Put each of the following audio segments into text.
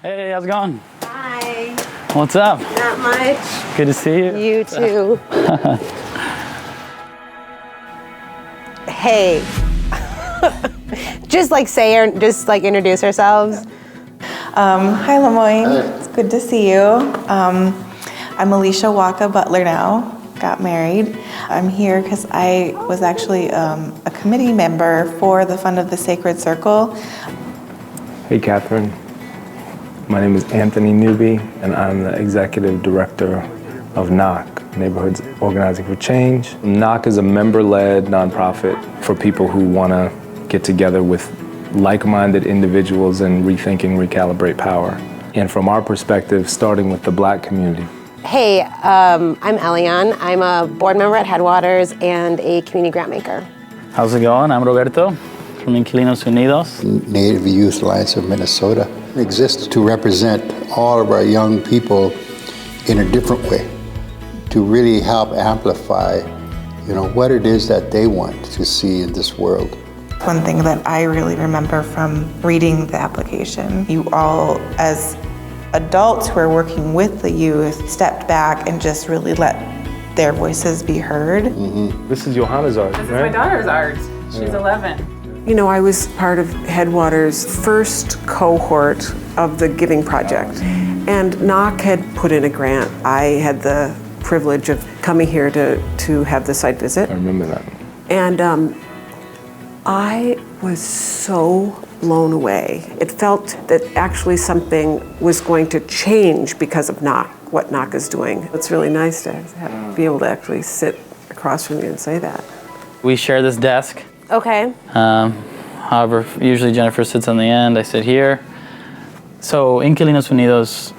Hey, how's it going? Hi. What's up? Not much. Good to see you. You too. Hey. just introduce ourselves. Hi, Lemoyne. It's good to see you. I'm Alicia Waka Butler now. Got married. I'm here because I was actually a committee member for the Fund of the Sacred Circle. Hey, Catherine. My name is Anthony Newby, and I'm the executive director of NOC, Neighborhoods Organizing for Change. NOC is a member-led nonprofit for people who want to get together with like-minded individuals and rethink and recalibrate power. And from our perspective, starting with the Black community. Hey, I'm Elian. I'm a board member at Headwaters and a community grant maker. How's it going? I'm Roberto from Inquilinos Unidos. Native Youth Alliance of Minnesota exists to represent all of our young people in a different way, to really help amplify, what it is that they want to see in this world. One thing that I really remember from reading the application, you all, as adults who are working with the youth, stepped back and just really let their voices be heard. Mm-hmm. This is Johanna's art, This is my daughter's art. She's 11. I was part of Headwaters' first cohort of the Giving Project, and NOC had put in a grant. I had the privilege of coming here to have the site visit. I remember that. And I was so blown away. It felt that actually something was going to change because of NOC, what NOC is doing. It's really nice to be able to actually sit across from you and say that. We share this desk. Okay. However, usually Jennifer sits on the end, I sit here. So Inquilinos Unidos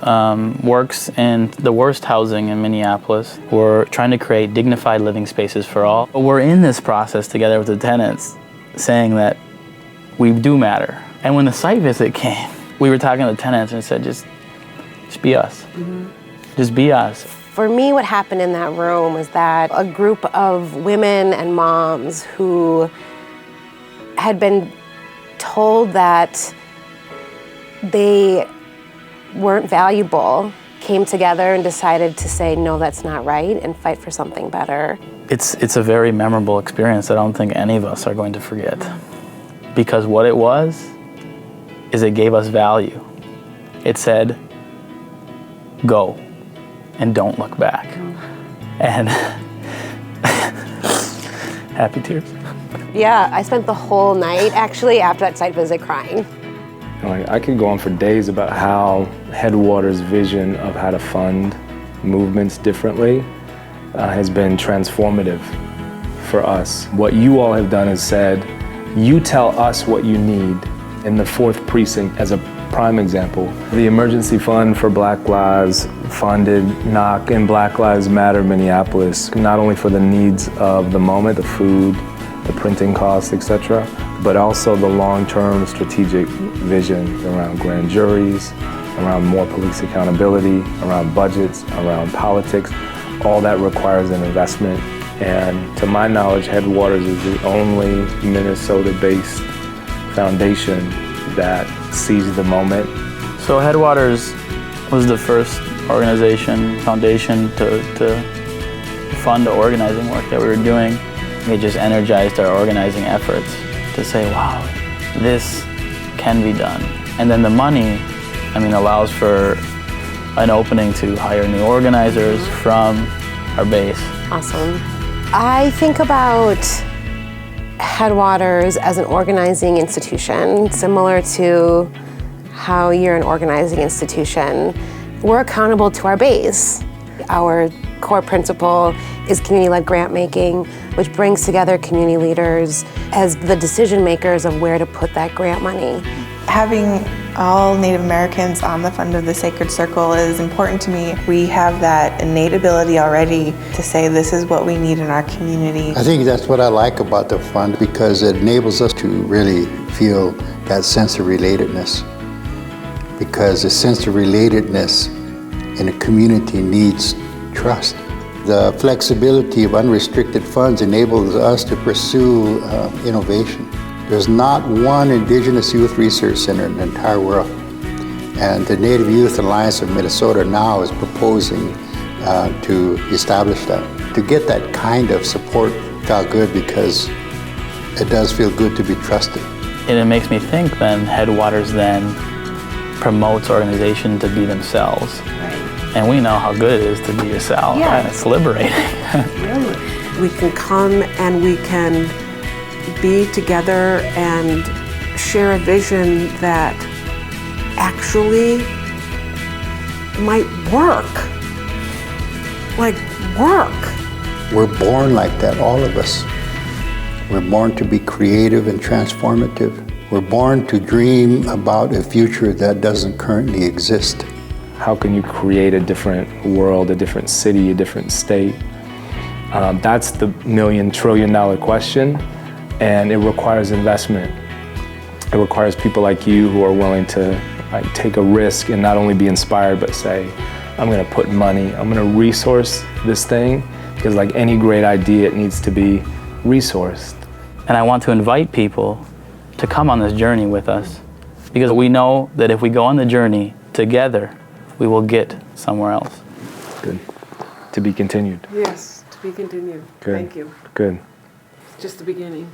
works in the worst housing in Minneapolis. We're trying to create dignified living spaces for all. We're in this process together with the tenants, saying that we do matter. And when the site visit came, we were talking to the tenants and said, just be us. Mm-hmm. Just be us. For me, what happened in that room is that a group of women and moms who had been told that they weren't valuable came together and decided to say, no, that's not right, and fight for something better. It's a very memorable experience that I don't think any of us are going to forget. Because what it was is it gave us value. It said, go and don't look back. And happy tears. Yeah, I spent the whole night actually after that site visit crying. I could go on for days about how Headwaters' vision of how to fund movements differently has been transformative for us. What you all have done is said, you tell us what you need. In the 4th precinct, as a prime example, the Emergency Fund for Black Lives funded NOC and Black Lives Matter Minneapolis, not only for the needs of the moment, the food, the printing costs, etc., but also the long-term strategic vision around grand juries, around more police accountability, around budgets, around politics. All that requires an investment. And to my knowledge, Headwaters is the only Minnesota-based foundation that sees the moment. So Headwaters was the first foundation to fund the organizing work that we were doing. It just energized our organizing efforts to say, wow, this can be done. And then the money, allows for an opening to hire new organizers from our base. Awesome. I think about Headwaters as an organizing institution, similar to how you're an organizing institution. We're accountable to our base. Our core principle is community-led grant making, which brings together community leaders as the decision makers of where to put that grant money. Having all Native Americans on the Fund of the Sacred Circle is important to me. We have that innate ability already to say this is what we need in our community. I think that's what I like about the fund, because it enables us to really feel that sense of relatedness. Because a sense of relatedness in a community needs trust. The flexibility of unrestricted funds enables us to pursue innovation. There's not one Indigenous youth research center in the entire world And the Native Youth Alliance of Minnesota now is proposing to establish that. To get that kind of support felt good because it does feel good to be trusted. And it makes me think then Headwaters then promotes organization to be themselves. Right. And we know how good it is to be yourself. Yeah. Right? It's liberating. Really. We can come and we can be together and share a vision that actually might work. Like, work. We're born like that, all of us. We're born to be creative and transformative. We're born to dream about a future that doesn't currently exist. How can you create a different world, a different city, a different state? That's the $1 million trillion question, and it requires investment. It requires people like you who are willing to take a risk and not only be inspired, but say, I'm gonna put money, I'm gonna resource this thing, because like any great idea, it needs to be resourced. And I want to invite people to come on this journey with us, because we know that if we go on the journey together, we will get somewhere else. Good. To be continued. Yes, to be continued. Good. Thank you. Good. Just the beginning.